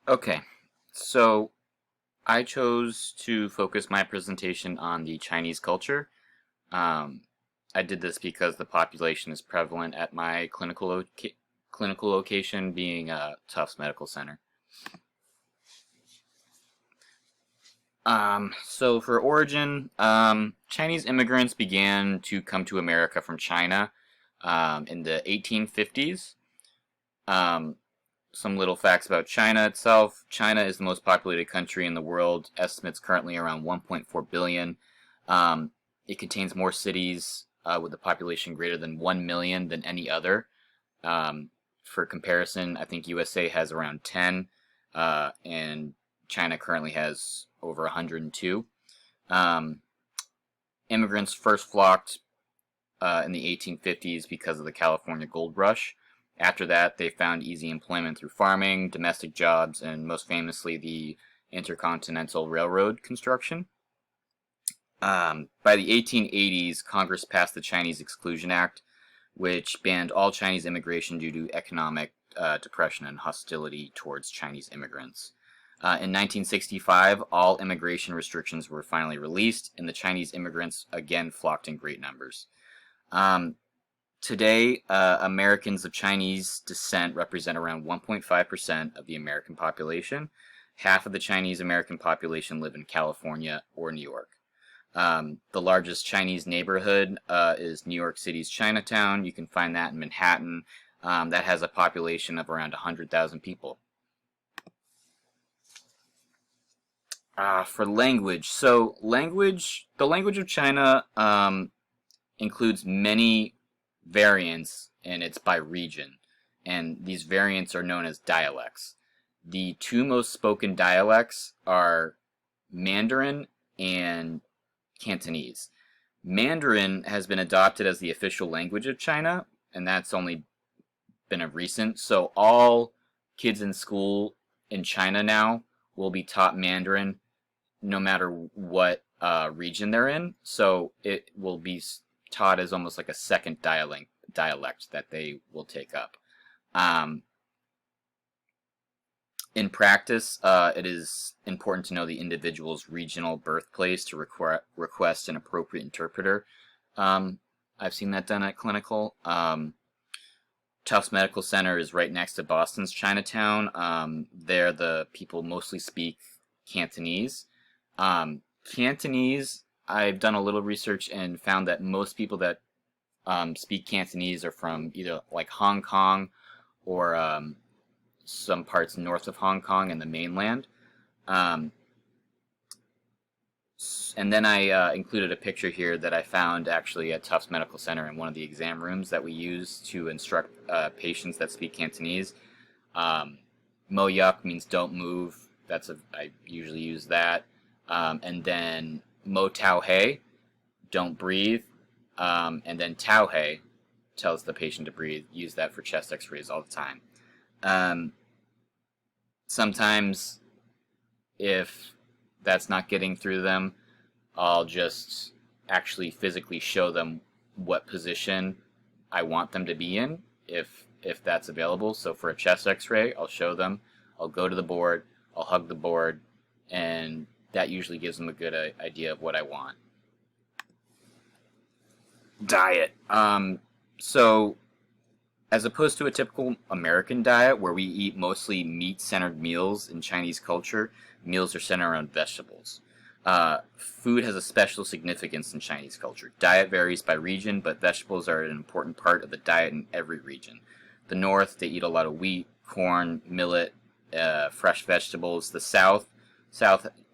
Okay, so I chose to focus my presentation on the Chinese culture. Um, I did this because the population is prevalent at my clinical location, being Tufts Medical Center. So for origin, Chinese immigrants began to come to America from China in the 1850s. Um, some little facts about China itself. China is the most populated country in the world. Estimates currently around 1.4 billion. It contains more cities with a population greater than 1 million than any other. Um, for comparison, I think USA has around 10, and China currently has over 102. Um, Immigrants first flocked in the 1850s because of the California gold rush. After that, they found easy employment through farming, domestic jobs, and most famously, the Intercontinental Railroad construction. By the 1880s, Congress passed the Chinese Exclusion Act, which banned all Chinese immigration due to economic depression and hostility towards Chinese immigrants. In 1965, all immigration restrictions were finally released, and the Chinese immigrants again flocked in great numbers. Um, Today, Americans of Chinese descent represent around 1.5% of the American population. Half of the Chinese American population live in California or New York. The largest Chinese neighborhood is New York City's Chinatown. You can find that in Manhattan. That has a population of around 100,000 people. For language, the language of China includes many variants, and it's by region. And these variants are known as dialects. The two most spoken dialects are Mandarin and Cantonese. Mandarin has been adopted as the official language of China, and that's only been a recent. So all kids in school in China now will be taught Mandarin no matter what region they're in. So it will be taught as almost like a second dialect that they will take up. Um, in practice, it is important to know the individual's regional birthplace to request an appropriate interpreter. Um, I've seen that done at clinical. Tufts Medical Center is right next to Boston's Chinatown. There, the people mostly speak Cantonese. Cantonese, I've done a little research and found that most people that speak Cantonese are from either like Hong Kong or some parts north of Hong Kong and the mainland. Um, and then I included a picture here that I found actually at Tufts Medical Center in one of the exam rooms that we use to instruct patients that speak Cantonese. Mo Yuk means don't move. I usually use that. And then Mo Tao He, don't breathe. And then Tao He tells the patient to breathe. Use that for chest x-rays all the time. Sometimes, if that's not getting through them, I'll just actually physically show them what position I want them to be in, if that's available. So for a chest x-ray, I'll show them, I'll go to the board, I'll hug the board, and that usually gives them a good idea of what I want. Diet. So as opposed to a typical American diet where we eat mostly meat-centered meals in Chinese culture, meals are centered around vegetables. Food has a special significance in Chinese culture. Diet varies by region, but vegetables are an important part of the diet in every region. The North, they eat a lot of wheat, corn, millet, fresh vegetables. The South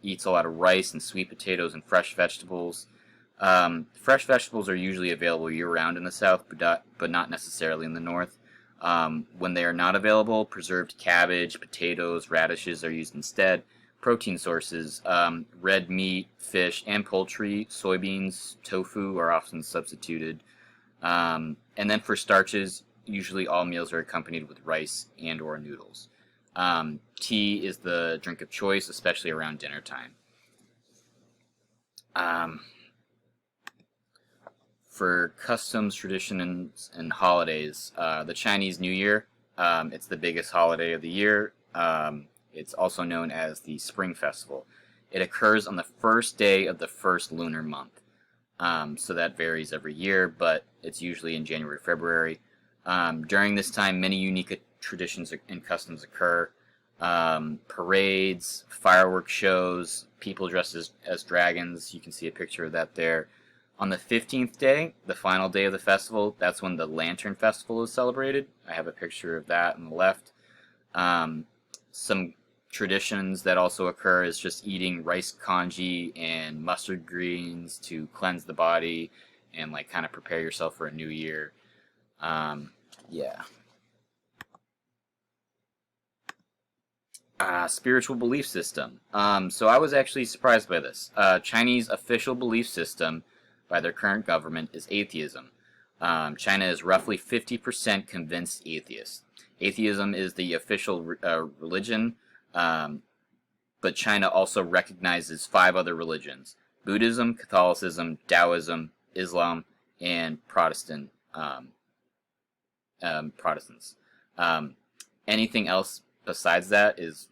eats a lot of rice and sweet potatoes and fresh vegetables. Fresh vegetables are usually available year-round in the South, but not necessarily in the North. When they are not available, preserved cabbage, potatoes, radishes are used instead. Protein sources, red meat, fish, and poultry, soybeans, tofu are often substituted. And then for starches, usually all meals are accompanied with rice and or noodles. Tea is the drink of choice, especially around dinner time. For customs, traditions, and holidays, the Chinese New Year, it's the biggest holiday of the year. It's also known as the Spring Festival. It occurs on the first day of the first lunar month. So that varies every year, but it's usually in January, February. During this time, many unique traditions and customs occur. Parades, fireworks shows, people dressed as dragons. You can see a picture of that there. On the 15th day, the final day of the festival, that's when the Lantern Festival is celebrated. I have a picture of that on the left. Some traditions that also occur is just eating rice congee and mustard greens to cleanse the body and like kind of prepare yourself for a new year. Yeah. Spiritual belief system. So I was actually surprised by this. Chinese official belief system by their current government is atheism. China is roughly 50% convinced atheist. Atheism is the official religion, but China also recognizes 5 other religions: Buddhism, Catholicism, Taoism, Islam, and Protestants. Anything else besides that is,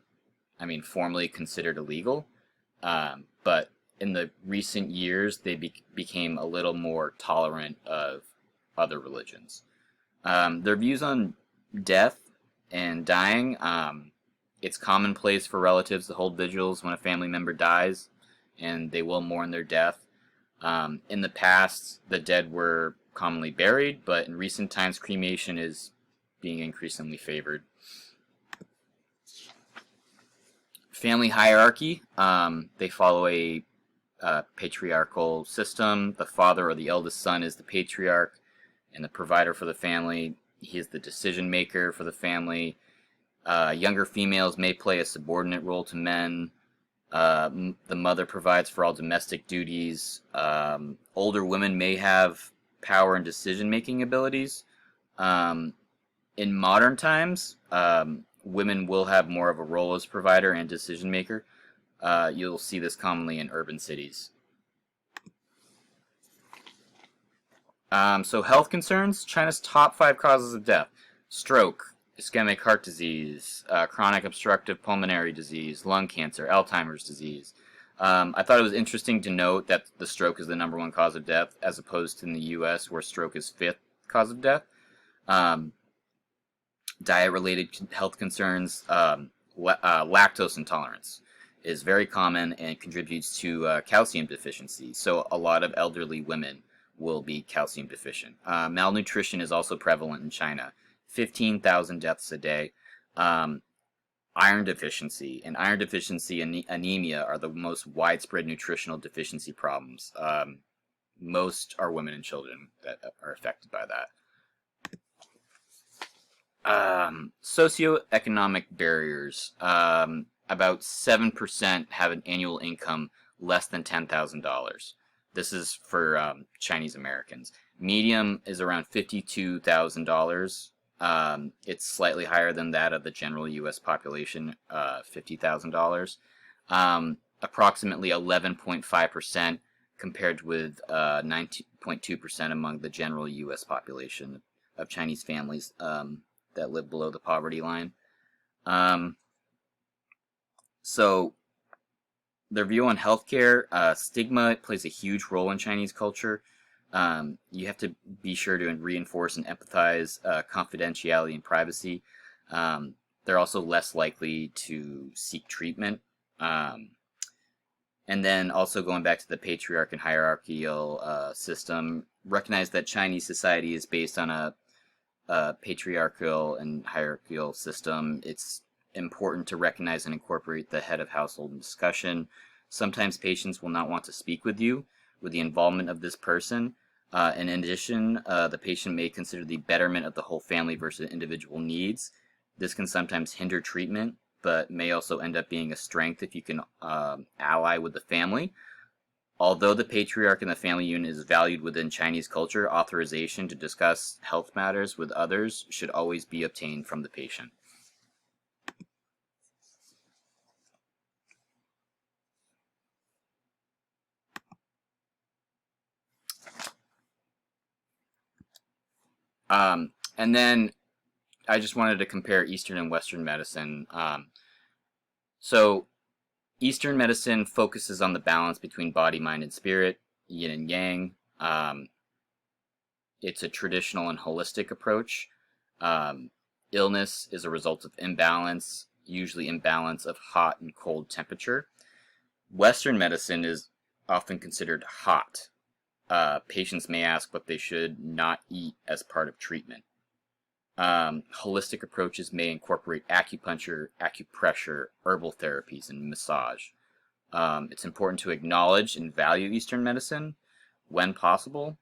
I mean, formally considered illegal, but in the recent years, they became a little more tolerant of other religions. Their views on death and dying, it's commonplace for relatives to hold vigils when a family member dies, and they will mourn their death. In the past, the dead were commonly buried, but in recent times, cremation is being increasingly favored. Family hierarchy, they follow a patriarchal system. The father or the eldest son is the patriarch and the provider for the family. He is the decision maker for the family. Younger females may play a subordinate role to men. The mother provides for all domestic duties. Older women may have power and decision-making abilities. In modern times, women will have more of a role as provider and decision-maker. You'll see this commonly in urban cities. So health concerns, China's top 5 causes of death: stroke, ischemic heart disease, chronic obstructive pulmonary disease, lung cancer, Alzheimer's disease. I thought it was interesting to note that the stroke is the #1 cause of death, as opposed to in the U.S., where stroke is 5th cause of death. Diet-related health concerns, lactose intolerance is very common and contributes to calcium deficiency. So a lot of elderly women will be calcium deficient. Malnutrition is also prevalent in China. 15,000 deaths a day. Iron deficiency and anemia are the most widespread nutritional deficiency problems. Most are women and children that are affected by that. Socioeconomic barriers. About 7% have an annual income less than $10,000. This is for Chinese Americans. Medium is around $52,000. It's slightly higher than that of the general U.S. population, $50,000. Approximately 11.5% compared with 19.2% among the general U.S. population of Chinese families that live below the poverty line. So their view on healthcare, stigma plays a huge role in Chinese culture. You have to be sure to reinforce and empathize confidentiality and privacy. They're also less likely to seek treatment. And then also going back to the patriarch and hierarchical system, recognize that Chinese society is based on a patriarchal and hierarchical system. It's important to recognize and incorporate the head of household in discussion. Sometimes patients will not want to speak with you with the involvement of this person. In addition, the patient may consider the betterment of the whole family versus individual needs. This can sometimes hinder treatment, but may also end up being a strength if you can ally with the family. Although the patriarch and the family unit is valued within Chinese culture, authorization to discuss health matters with others should always be obtained from the patient. And then I just wanted to compare Eastern and Western medicine. So Eastern medicine focuses on the balance between body, mind, and spirit, yin and yang. It's a traditional and holistic approach. Um, Illness is a result of imbalance, usually imbalance of hot and cold temperature. Western medicine is often considered hot. Patients may ask what they should not eat as part of treatment. Holistic approaches may incorporate acupuncture, acupressure, herbal therapies, and massage. It's important to acknowledge and value Eastern medicine when possible,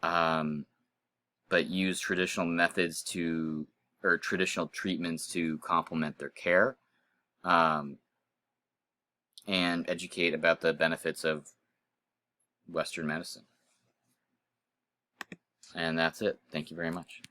but use traditional methods or traditional treatments to complement their care, um, and educate about the benefits of Western medicine. And that's it. Thank you very much.